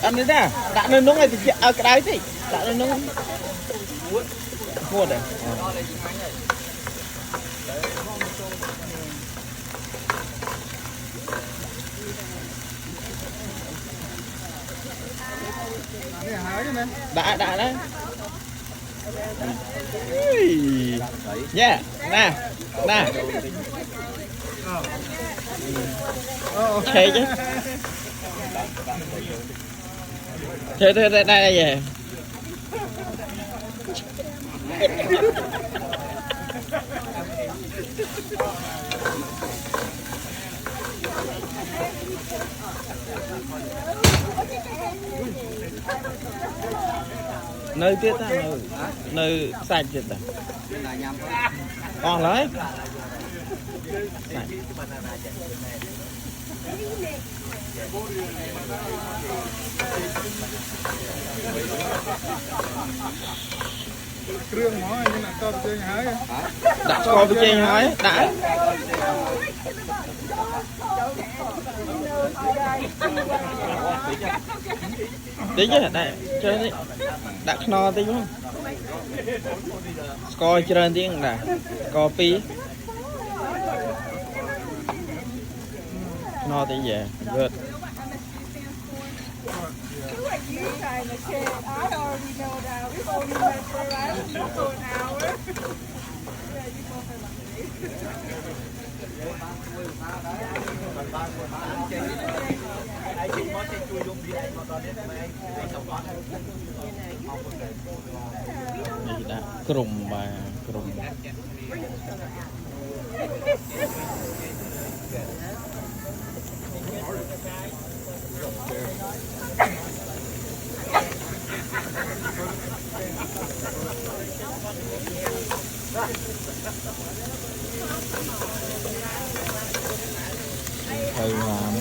ăn đấy nè đã nên nướng này thì cái đấy thì đã nên nướng mua đây đã đấy yeah nè nè ok chứ chơi đây đây về nơi tiết ta nơi sạch tiết ta còn lấy Krương hỏi nhưng mà co chơi hỏi đã co với chơi hỏi đã tí chứ đây chơi đi đã no tí không coi chơi tiếng là copy no tí về good gì đã cùm bà cùm thầy làm